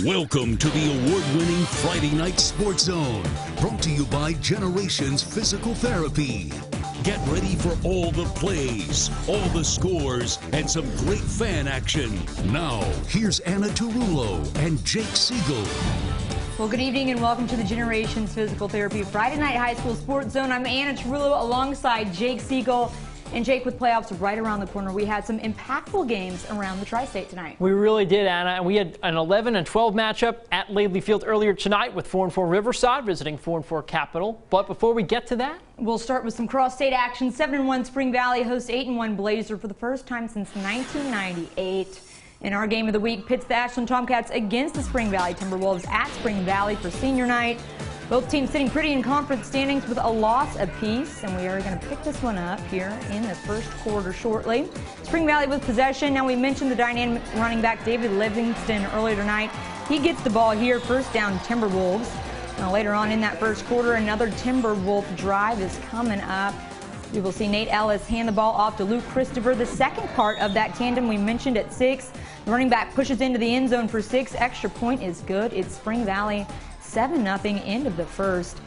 Welcome to the award-winning Friday Night Sports Zone, brought to you by Generations Physical Therapy. Get ready for all the plays, all the scores, and some great fan action. Now, here's Anna Tarullo and Jake Siegel. Well, good evening and welcome to the Generations Physical Therapy Friday Night High School Sports Zone. I'm Anna Tarullo alongside Jake Siegel. And Jake, with playoffs right around the corner, we had some impactful games around the Tri-State tonight. We really did, Anna, and we had an 11 and 12 matchup at Laidley Field earlier tonight with 4-4 Riverside visiting 4-4 Capital. But before we get to that, we'll start with some cross-state action. 7-1 Spring Valley hosts 8-1 Blazer for the first time since 1998. In our game of the week, pits the Ashland Tomcats against the Spring Valley Timberwolves at Spring Valley for senior night. Both teams sitting pretty in conference standings with a loss apiece, and we are going to pick this one up here in the first quarter shortly. Spring Valley with possession. Now, we mentioned the dynamic running back David Livingston earlier tonight. He gets the ball here, first down Timberwolves. Now, later on in that first quarter, another Timberwolf drive is coming up. We will see Nate Ellis hand the ball off to Luke Christopher. The second part of that tandem we mentioned at 6. The running back pushes into the end zone for 6. Extra point is good. It's Spring Valley 7-0 end of the first.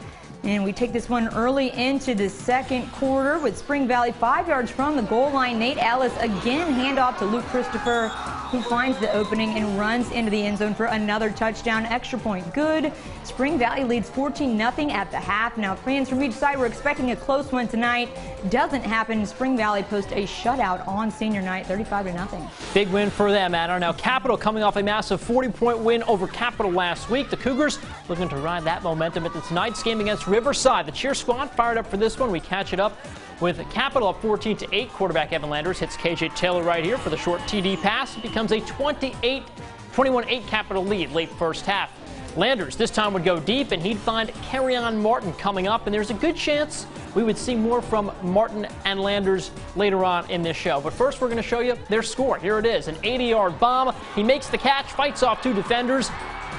And we take this one early into the second quarter with Spring Valley 5 yards from the goal line. Nate Ellis again handoff to Luke Christopher, who finds the opening and runs into the end zone for another touchdown. Extra point good. Spring Valley leads 14-0 at the half. Now, fans from each side were expecting a close one tonight. Doesn't happen. Spring Valley posts a shutout on senior night, 35-0. Big win for them, Anna. Now, Capital coming off a massive 40-point win over Capital last week. The Cougars looking to ride that momentum into tonight's game against Riverside. The cheer squad fired up for this one. We catch it up with Capital up 14-8. Quarterback Evan Landers hits KJ Taylor right here for the short TD pass. It becomes a 21-8 Capital lead late first half. Landers this time would go deep, and he'd find Kerryon Martin coming up, and there's a good chance we would see more from Martin and Landers later on in this show. But first, we're going to show you their score. Here it is, an 80-yard bomb. He makes the catch, fights off 2 defenders,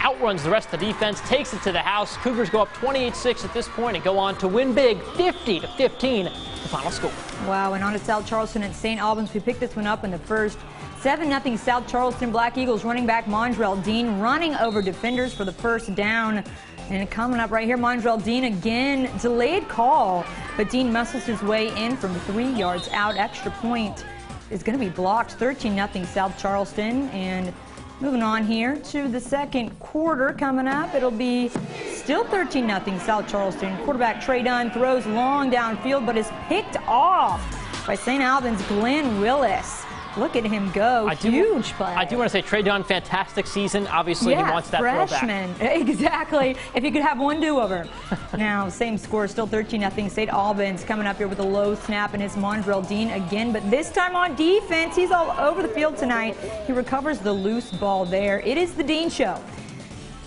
outruns the rest of the defense, takes it to the house. Cougars go up 28-6 at this point and go on to win big, 50-15, the final score. Wow, and on to South Charleston and St. Albans. We picked this one up in the first. 7-0 South Charleston. Black Eagles running back Mondrell Dean running over defenders for the first down. And coming up right here, Mondrell Dean again, delayed call, but Dean muscles his way in from 3 yards out. Extra point is going to be blocked. 13-0 South Charleston. And moving on here to the second quarter coming up, it'll be still 13-0 South Charleston. Quarterback Trey Dunn throws long downfield, but is picked off by St. Albans' Glenn Willis. Look at him go. Huge play. I do want to say Trey Dunn, fantastic season. Obviously, he wants that freshman throwback. Exactly. If you could have one do-over. Now, same score, still 13-0 St. Albans. Coming up here with a low snap, and it's Mondrell Dean again, but this time on defense. He's all over the field tonight. He recovers the loose ball there. It is the Dean show.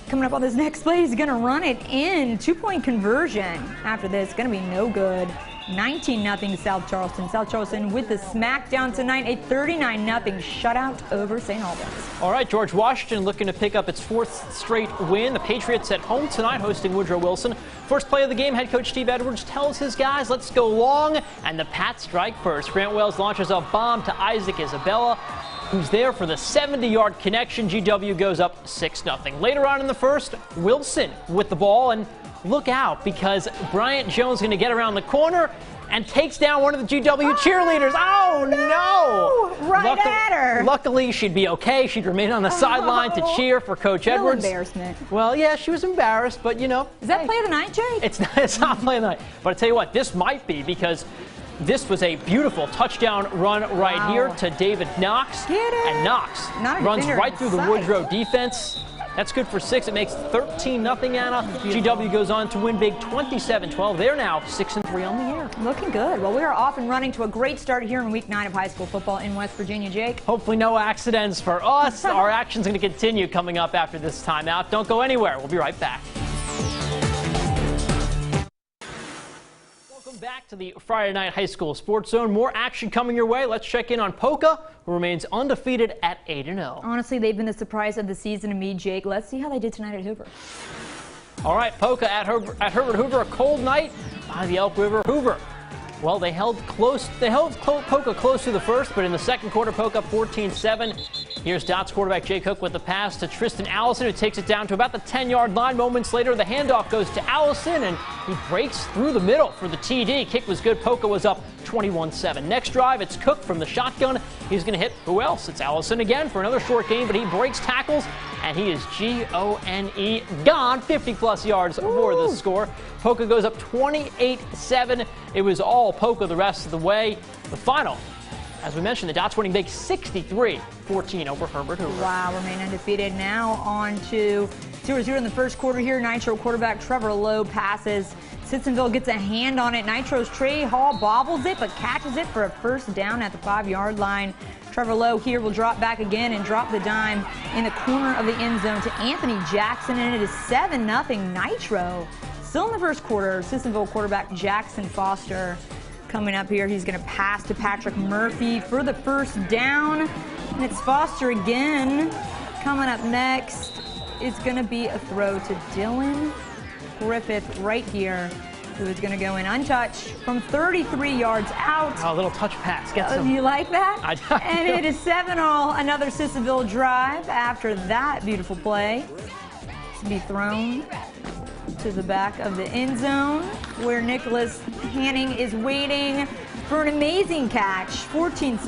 Coming up on this next play, he's going to run it in. 2-point conversion. After this, going to be no good. 19-0 South Charleston. South Charleston with the smackdown tonight, a 39-0 shutout over St. Albans. All right, George Washington looking to pick up its 4th straight win. The Patriots at home tonight hosting Woodrow Wilson. First play of the game, head coach Steve Edwards tells his guys, let's go long, and the Pats strike first. Grant Wells launches a bomb to Isaac Isabella, who's there for the 70-yard connection. GW goes up 6-0. Later on in the first, Wilson with the ball, and look out, because Bryant Jones is going to get around the corner and takes down one of the GW cheerleaders. Oh, no! Right at her. Luckily, she'd be okay. She'd remain on the sideline to cheer for Coach Edwards. Embarrassment. Well, yeah, she was embarrassed, but, you know. Is that play of the night, Jake? It's not play of the night. But I tell you what, this might be, because this was a beautiful touchdown run right here to David Knox. And Knox runs right through the Woodrow defense. That's good for 6. It makes 13-0, Anna. GW goes on to win big 27-12. They're now 6-3 on the year. Looking good. Well, we are off and running to a great start here in week 9 of high school football in West Virginia, Jake. Hopefully no accidents for us. Our action's going to continue coming up after this timeout. Don't go anywhere. We'll be right back. Back to the Friday Night High School Sports Zone. More action coming your way. Let's check in on POCA, who remains undefeated at 8-0. Honestly, they've been the surprise of the season to me, Jake. Let's see how they did tonight at Hoover. All right, POCA at Herbert Hoover. A cold night by the Elk River. Hoover Well, they held POCA close to the first, but in the second quarter, POCA 14-7. Here's Dots quarterback Jake Hook with the pass to Tristan Allison, who takes it down to about the 10-yard line. Moments later, the handoff goes to Allison, and he breaks through the middle for the TD. Kick was good. POCA was up 21-7. Next drive, it's Cook from the shotgun. He's going to hit who else? It's Allison again for another short gain, but he breaks tackles, and he is G-O-N-E gone. 50-plus yards for the score. POCA goes up 28-7. It was all POCA the rest of the way. The final, as we mentioned, the Dots winning big 63-14 over Herbert Hoover. Wow, remain undefeated. Now on to 0-0 in the first quarter here. Nitro quarterback Trevor Lowe passes. Sissonville gets a hand on it. Nitro's Trey Hall bobbles it, but catches it for a first down at the 5-yard line. Trevor Lowe here will drop back again and drop the dime in the corner of the end zone to Anthony Jackson, and it is 7-0 Nitro. Still in the first quarter, Sissonville quarterback Jackson Foster coming up here. He's going to pass to Patrick Murphy for the first down. And it's Foster again. Coming up next, it's going to be a throw to Dylan Griffith right here, who is going to go in untouched from 33 yards out. Oh, a little touch pass. Gets him. You like that? And it is 7-all. Another Sissonville drive after that beautiful play. To be thrown to the back of the end zone, where Nicholas Hanning is waiting for an amazing catch. 14-7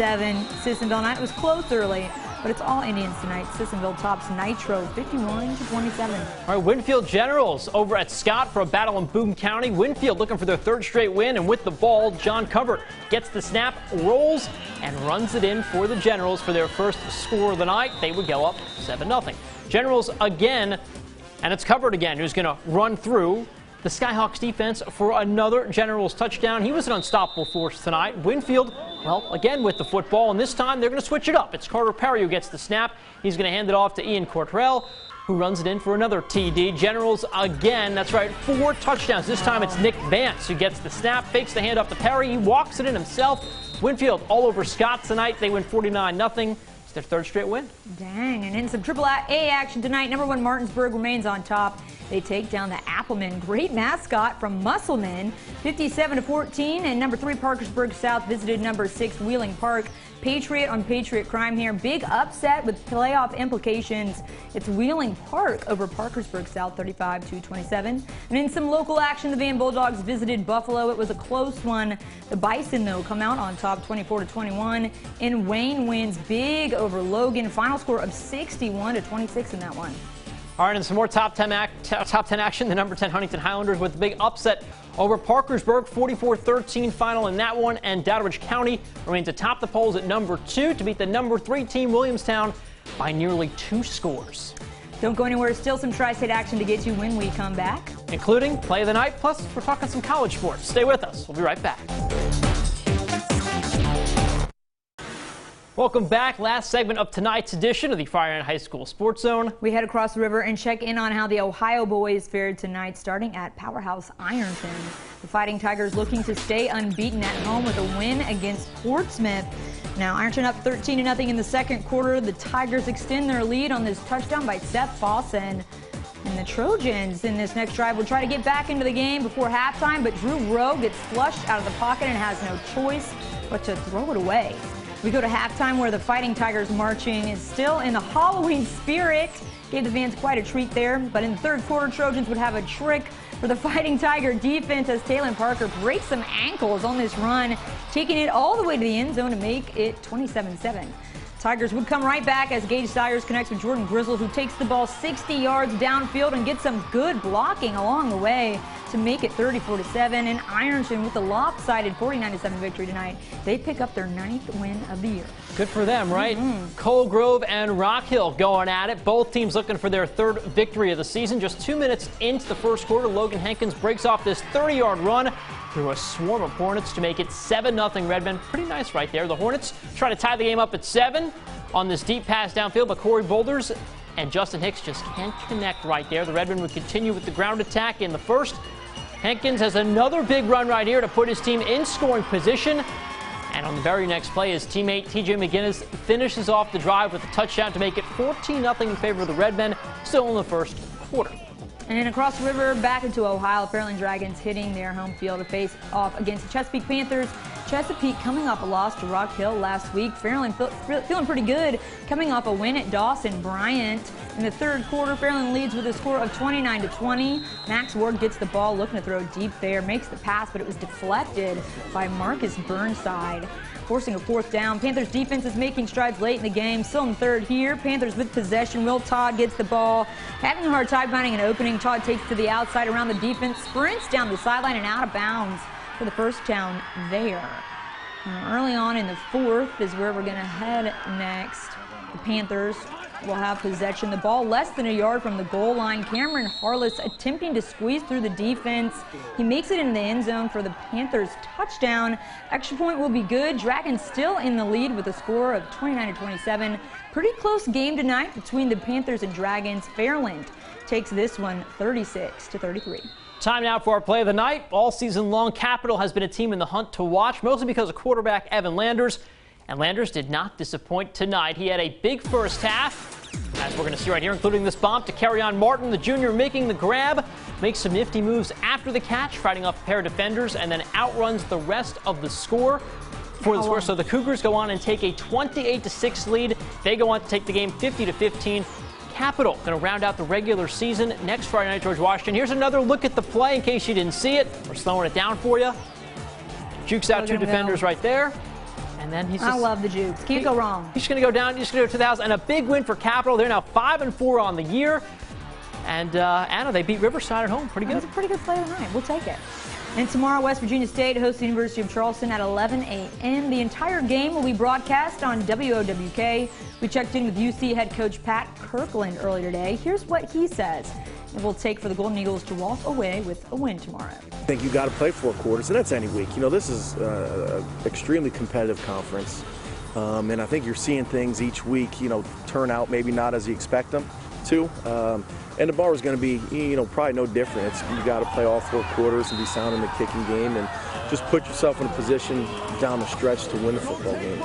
Sissonville. It was close early, but it's all Indians tonight. Sissonville tops Nitro 51-27. All right, Winfield Generals over at Scott for a battle in Boone County. Winfield looking for their third straight win, and with the ball, John Covert gets the snap, rolls, and runs it in for the Generals for their first score of the night. They would go up 7-0. Generals again. And it's Covert again, who's going to run through the Skyhawks defense for another Generals touchdown. He was an unstoppable force tonight. Winfield, well, again with the football, and this time they're going to switch it up. It's Carter Perry who gets the snap. He's going to hand it off to Ian Cortrell, who runs it in for another TD. Generals again, that's right, 4 touchdowns. This time it's Nick Vance who gets the snap, fakes the handoff to Perry. He walks it in himself. Winfield all over Scott tonight. They win 49-0. Their third straight win. Dang, and in some AAA action tonight, number 1 Martinsburg remains on top. They take down the Applemen. Great mascot from Musselman, 57-14, and number 3 Parkersburg South visited number 6 Wheeling Park. Patriot on Patriot crime here. Big upset with playoff implications. It's Wheeling Park over Parkersburg South, 35-27. And in some local action, the Van Bulldogs visited Buffalo. It was a close one. The Bison, though, come out on top, 24-21. And Wayne wins big over Logan. Final score of 61-26 in that one. All right, and some more top 10 action. The number 10 Huntington Highlanders with the big upset over Parkersburg, 44-13 final in that one. And Downridge County remains atop the polls at number 2 to beat the number 3 team Williamstown by nearly 2 scores. Don't go anywhere. Still some tri-state action to get you when we come back, including play of the night. Plus, we're talking some college sports. Stay with us. We'll be right back. Welcome back. Last segment of tonight's edition of the FAIRLAND High School Sports Zone. We head across the river and check in on how the Ohio boys fared tonight, starting at Powerhouse Ironton. The Fighting Tigers looking to stay unbeaten at home with a win against Portsmouth. Now Ironton up 13-0 in the second quarter. The Tigers extend their lead on this touchdown by Seth Fawson. And the Trojans in this next drive will try to get back into the game before halftime, but Drew Rowe gets flushed out of the pocket and has no choice but to throw it away. We go to halftime, where the Fighting Tigers marching is still in the Halloween spirit. Gave the fans quite a treat there. But in the third quarter, Trojans would have a trick for the Fighting Tiger defense as Taylon Parker breaks some ankles on this run, taking it all the way to the end zone to make it 27-7. Tigers would come right back as Gage Sires connects with Jordan Grizzle, who takes the ball 60 yards downfield and gets some good blocking along the way to make it 34-7. And Ironton with the lopsided 49-7 victory tonight. They pick up their 9th win of the year. Good for them, right? Coal Grove and Rock Hill going at it. Both teams looking for their 3rd victory of the season. Just 2 minutes into the first quarter, Logan Hankins breaks off this 30-yard run through a swarm of Hornets to make it 7-0 Redmen. Pretty nice right there. The Hornets try to tie the game up at 7 on this deep pass downfield, but Corey Boulders and Justin Hicks just can't connect right there. The Redmen would continue with the ground attack in the first. Hankins has another big run right here to put his team in scoring position. And on the very next play, his teammate TJ McGinnis finishes off the drive with a touchdown to make it 14-0 in favor of the Redmen, still in the first quarter. And then across the river, back into Ohio, Fairland Dragons hitting their home field to face off against the Chesapeake Panthers. Chesapeake coming off a loss to Rock Hill last week. Fairland feeling pretty good coming off a win at Dawson Bryant. In the third quarter, Fairland leads with a score of 29-20. Max Ward gets the ball, looking to throw deep there, makes the pass, but it was deflected by Marcus Burnside, forcing a fourth down. Panthers defense is making strides late in the game. Still in third here. Panthers with possession. Will Todd gets the ball, having a hard time finding an opening. Todd takes to the outside around the defense, sprints down the sideline and out of bounds for the first down there. Early on in the fourth is where we're going to head next. The Panthers will have possession. The ball less than a yard from the goal line. Cameron Harless attempting to squeeze through the defense. He makes it in the end zone for the Panthers touchdown. Extra point will be good. Dragons still in the lead with a score of 29-27. Pretty close game tonight between the Panthers and Dragons. Fairland takes this one 36-33. Time now for our play of the night. All season long, Capital has been a team in the hunt to watch, mostly because of quarterback Evan Landers. And Landers did not disappoint tonight. He had a big first half, as we're going to see right here, including this bump to carry on Martin, the junior, making the grab, makes some nifty moves after the catch, fighting off a pair of defenders, and then outruns the rest of the score. For the score, so the Cougars go on and take a 28-6 lead. They go on to take the game 50-15. Capital going to round out the regular season next Friday night, George Washington. Here's another look at the play in case you didn't see it. We're slowing it down for you. Jukes out two defenders right there. And then he's just, I love the jukes. Can't go wrong. He's going to go down. He's going to go to the house. And a big win for Capital. They're now 5-4 on the year. And Anna, they beat Riverside at home. Pretty good. That's a pretty good play tonight. We'll take it. And tomorrow, West Virginia State hosts the University of Charleston at 11 a.m. The entire game will be broadcast on WOWK. We checked in with UC head coach Pat Kirkland earlier today. Here's what he says it will take for the Golden Eagles to walk away with a win tomorrow. I think you got to play 4 quarters, and that's any week. You know, this is an extremely competitive conference, and I think you're seeing things each week, you know, turn out maybe not as you expect them to. And the bar is going to be, you know, probably no different. You got to play all 4 quarters and be sound in the kicking game and just put yourself in a position down the stretch to win the football game.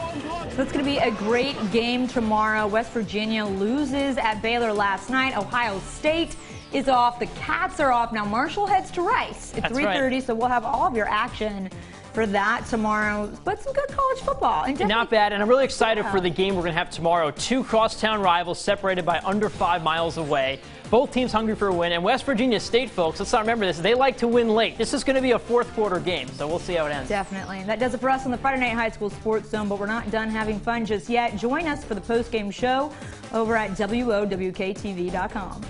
So it's going to be a great game tomorrow. West Virginia loses at Baylor last night. Ohio State is off. The Cats are off. Now Marshall heads to Rice at 3:30, right. So we'll have all of your action for that tomorrow, but some good college football. And not bad, and I'm really excited for the game we're going to have tomorrow. 2 crosstown rivals separated by under 5 miles away. Both teams hungry for a win, and West Virginia State, folks, let's not remember this, they like to win late. This is going to be a 4th quarter game, so we'll see how it ends. Definitely. That does it for us on the Friday Night High School Sports Zone, but we're not done having fun just yet. Join us for the post-game show over at WOWKTV.com.